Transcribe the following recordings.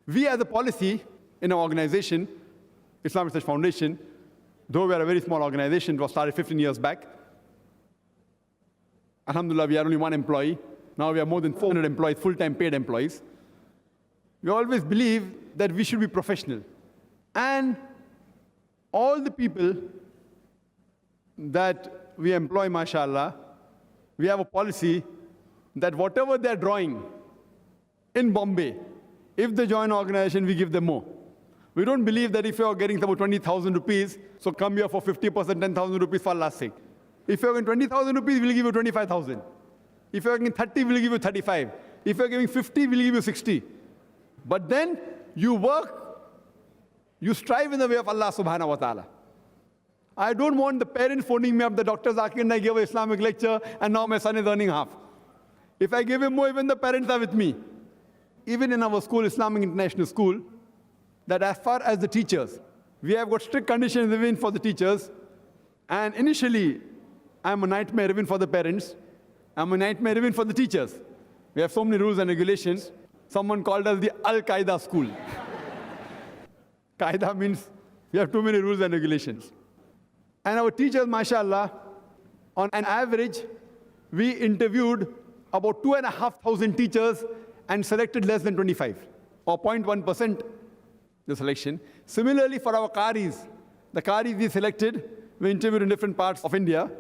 We as a policy in our organization, Islamic Research Foundation, though we are a very small organization, it was started 15 years back. Alhamdulillah, we are only one employee. Now we are more than 400 employees, full-time paid employees. We always believe that we should be professional. And all the people that we employ, mashallah, we have a policy that whatever they're drawing in Bombay, if they join our organization, we give them more. We don't believe that if you're getting about 20,000 rupees, so come here for 50%, 10,000 rupees for Allah's sake. If you're getting 20,000 rupees, we'll give you 25,000. If you're getting 30, we'll give you 35. If you're giving 50, we'll give you 60. But then you work, you strive in the way of Allah subhanahu wa ta'ala. I don't want the parents phoning me up, the Dr. Zakir Naik gave an Islamic lecture and now my son is earning half. If I give him more, even the parents are with me. Even in our school, Islamic International School, that as far as the teachers, we have got strict conditions even for the teachers. And initially, I'm a nightmare even for the parents. I'm a nightmare even for the teachers. We have so many rules and regulations. Someone called us the Qaeeda School. Qaeeda means we have too many rules and regulations. And our teachers, mashallah, on an average, we interviewed about 2,500 teachers and selected less than 25, or 0.1% the selection. Similarly, for our Qaris, the Qaris we selected, we interviewed in different parts of India,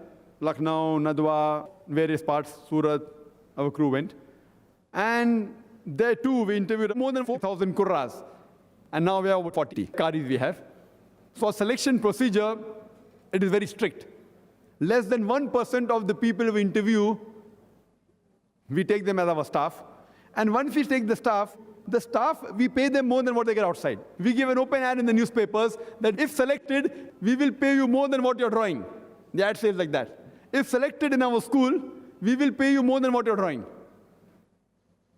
Lucknow, Nadwa, various parts, Surat, our crew went. And there too, we interviewed more than 4,000 Quaras. And now we have about 40 Qaris we have. So our selection procedure, it is very strict. Less than 1% of the people we interview, we take them as our staff. And once we take the staff, we pay them more than what they get outside. We give an open ad in the newspapers that if selected, we will pay you more than what you're drawing. The ad says like that. If selected in our school, we will pay you more than what you're drawing.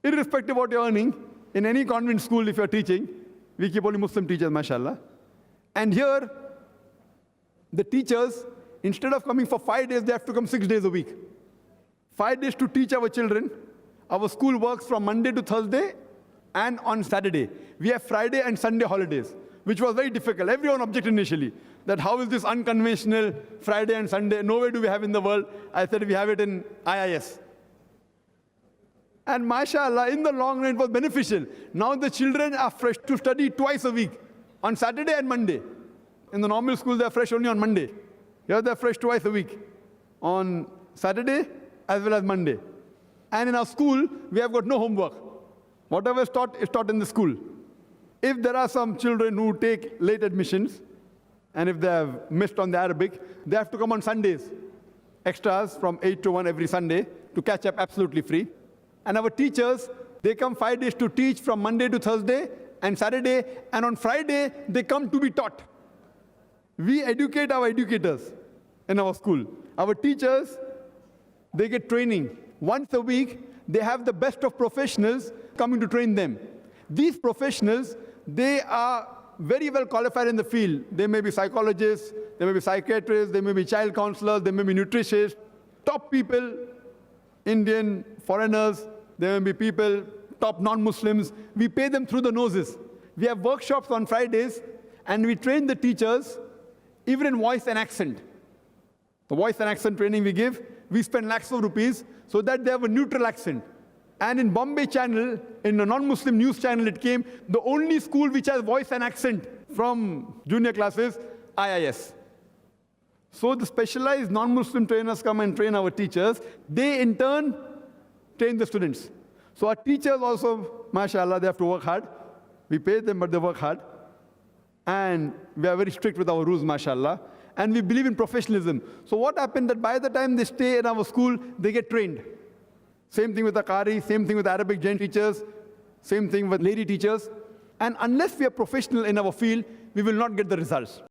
Irrespective of what you're earning, in any convent school if you're teaching, we keep only Muslim teachers, mashallah. And here, the teachers, instead of coming for 5 days, they have to come 6 days a week. 5 days to teach our children. Our school works from Monday to Thursday and on Saturday. We have Friday and Sunday holidays, which was very difficult. Everyone objected initially, that how is this unconventional Friday and Sunday? Nowhere do we have in the world. I said we have it in IIS. And mashallah, in the long run, it was beneficial. Now the children are fresh to study twice a week, on Saturday and Monday. In the normal school, they're fresh only on Monday. Here they're fresh twice a week, on Saturday as well as Monday. And in our school, we have got no homework. Whatever is taught in the school. If there are some children who take late admissions, and if they have missed on the Arabic, they have to come on Sundays. Extras from 8 to 1 every Sunday to catch up absolutely free. And our teachers, they come 5 days to teach from Monday to Thursday and Saturday, and on Friday, they come to be taught. We educate our educators in our school. Our teachers, they get training. Once a week, they have the best of professionals coming to train them. These professionals, they are very well qualified in the field. They may be psychologists, they may be psychiatrists, they may be child counselors, they may be nutritionists, top people, Indian, foreigners, there may be people, top non-Muslims. We pay them through the noses. We have workshops on Fridays, and we train the teachers, even in voice and accent. The voice and accent training we give, we spend lakhs of rupees so that they have a neutral accent. And in Bombay channel, in a non-Muslim news channel, it came, the only school which has voice and accent from junior classes, IIS. So the specialized non-Muslim trainers come and train our teachers. They, in turn, train the students. So our teachers also, mashallah, they have to work hard. We pay them, but they work hard. And we are very strict with our rules, mashallah. And we believe in professionalism. So what happened that by the time they stay in our school, they get trained. Same thing with the Qaris, same thing with Arabic Jain teachers, same thing with lady teachers. And unless we are professional in our field, we will not get the results.